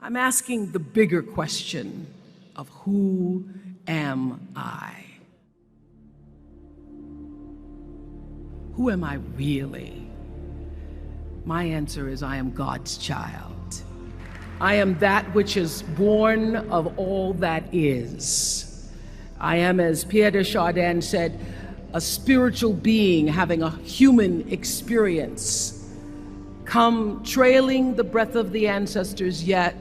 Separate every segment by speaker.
Speaker 1: I'm asking the bigger question of who am I? Who am I really? My answer is I am God's child. I am that which is born of all that is. I am, as Pierre de Chardin said, a spiritual being having a human experience, come trailing the breath of the ancestors, yet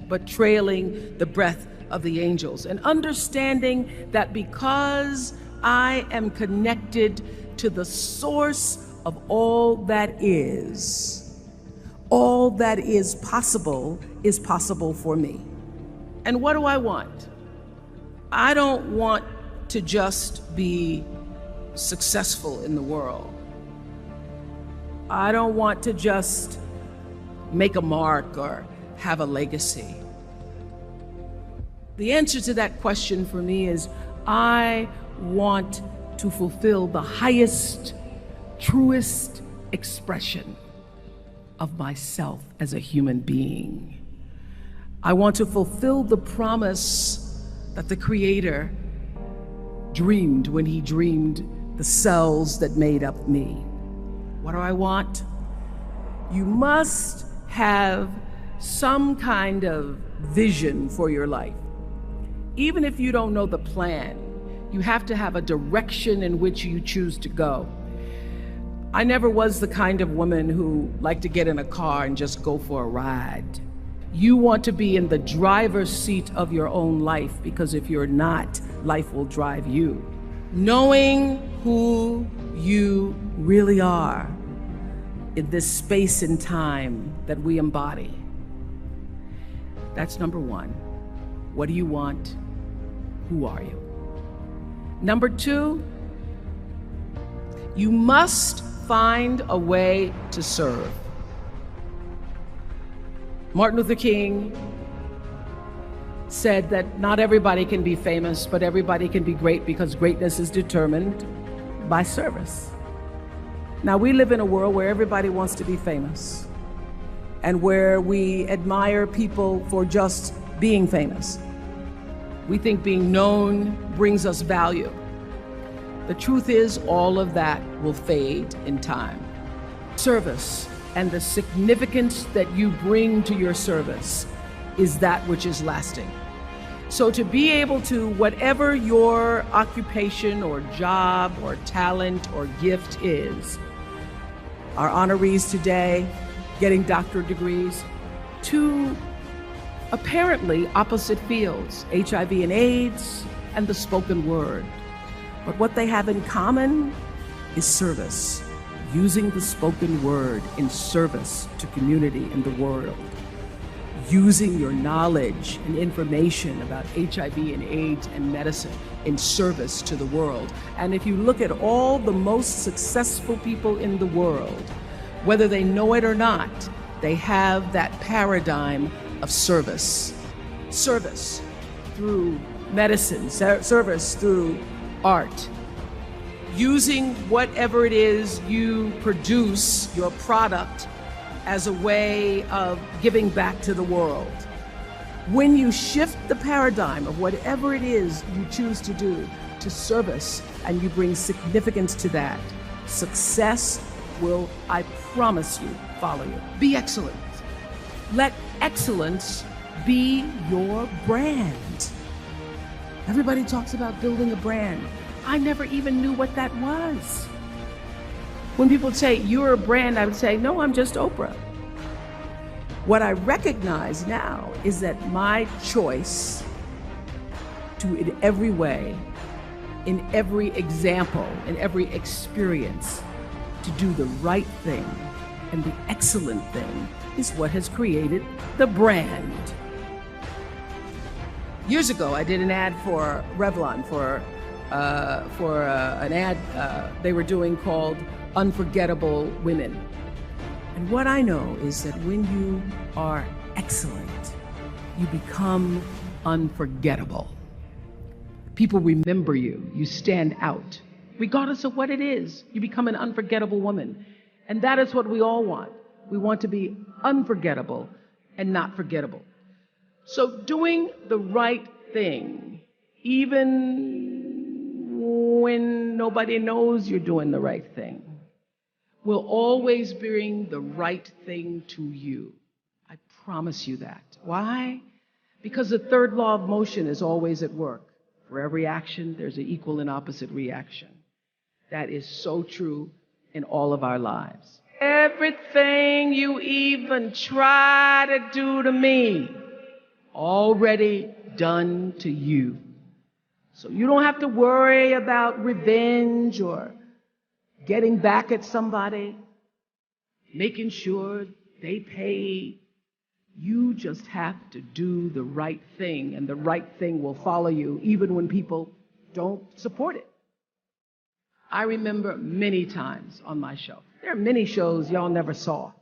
Speaker 1: but trailing the breath of the angels, and understanding that because I am connected to the source of all that is possible for me. And what do I want? I don't want to just be successful in the world. I don't want to just make a mark or have a legacy. The answer to that question for me is I want to fulfill the highest, truest expression of myself as a human being. I want to fulfill the promise that the Creator dreamed when He dreamed the cells that made up me. What do I want? You must have some kind of vision for your life. Even if you don't know the plan, you have to have a direction in which you choose to go. I never was the kind of woman who liked to get in a car and just go for a ride. You want to be in the driver's seat of your own life, because if you're not, life will drive you. Knowing who you really are in this space and time that we embody. That's number one. What do you want? Who are you? Number two, you must find a way to serve. Martin Luther King said that not everybody can be famous, but everybody can be great, because greatness is determined by service. Now, we live in a world where everybody wants to be famous and where we admire people for just being famous. We think being known brings us value. The truth is, all of that will fade in time. Service and the significance that you bring to your service is that which is lasting. So to be able to, whatever your occupation or job or talent or gift is, our honorees today getting doctorate degrees, to apparently opposite fields, HIV and AIDS and the spoken word. But what they have in common is service, using the spoken word in service to community and the world, using your knowledge and information about HIV and AIDS and medicine in service to the world. And if you look at all the most successful people in the world, whether they know it or not, they have that paradigm of service. Service through medicine, service through art. Using whatever it is you produce, your product, as a way of giving back to the world. When you shift the paradigm of whatever it is you choose to do to service, and you bring significance to that, success will, I promise you, follow you. Be excellent. Let excellence be your brand. Everybody talks about building a brand. I never even knew what that was. When people say, you're a brand, I would say, no, I'm just Oprah. What I recognize now is that my choice to, in every way, in every example, in every experience, to do the right thing and the excellent thing is what has created the brand. Years ago, I did an ad for Revlon for an ad they were doing called Unforgettable Women. And what I know is that when you are excellent, you become unforgettable. People remember you, you stand out. Regardless of what it is, you become an unforgettable woman. And that is what we all want. We want to be unforgettable and not forgettable. So doing the right thing, even when nobody knows you're doing the right thing, will always bring the right thing to you. I promise you that. Why? Because the third law of motion is always at work. For every action, there's an equal and opposite reaction. That is so true in all of our lives. Everything you even try to do to me, already done to you. So you don't have to worry about revenge or getting back at somebody, making sure they pay. You just have to do the right thing, and the right thing will follow you even when people don't support it. I remember many times on my show. There are many shows y'all never saw.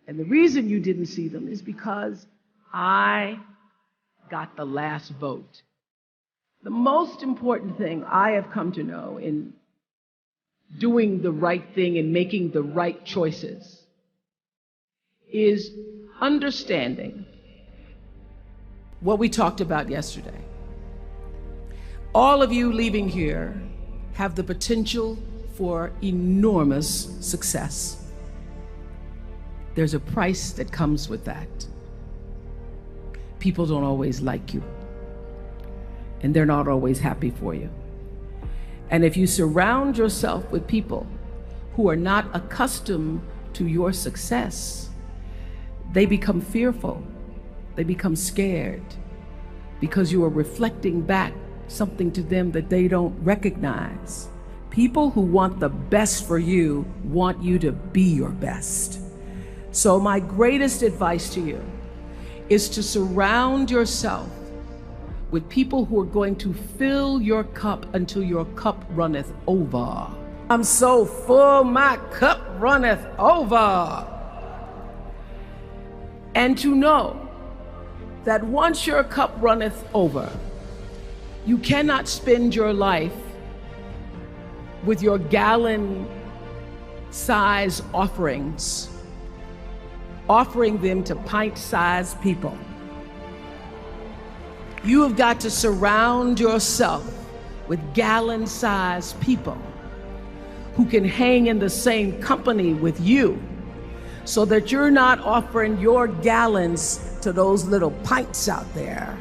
Speaker 1: And the reason you didn't see them is because I got the last vote. The most important thing I have come to know in doing the right thing and making the right choices is understanding what we talked about yesterday. All of you leaving here have the potential for enormous success. There's a price that comes with that. People don't always like you, and they're not always happy for you. And if you surround yourself with people who are not accustomed to your success, they become fearful, they become scared, because you are reflecting back something to them that they don't recognize. People who want the best for you want you to be your best. So my greatest advice to you is to surround yourself with people who are going to fill your cup until your cup runneth over. I'm so full, my cup runneth over. And to know that once your cup runneth over, you cannot spend your life with your gallon-size offerings, offering them to pint-sized people. You have got to surround yourself with gallon-sized people who can hang in the same company with you, so that you're not offering your gallons to those little pints out there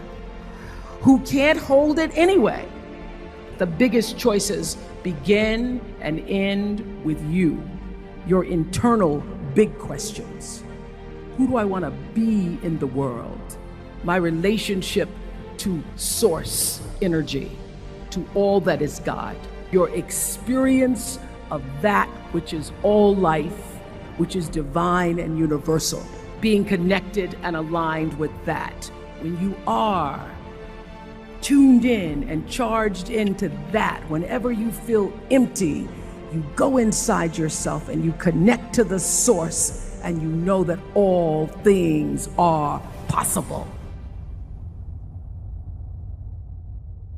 Speaker 1: who can't hold it anyway. The biggest choices begin and end with you, your internal big questions. Who do I want to be in the world? My relationship to source energy, to all that is God. Your experience of that which is all life, which is divine and universal. Being connected and aligned with that. When you are tuned in and charged into that, whenever you feel empty, you go inside yourself and you connect to the source, and you know that all things are possible.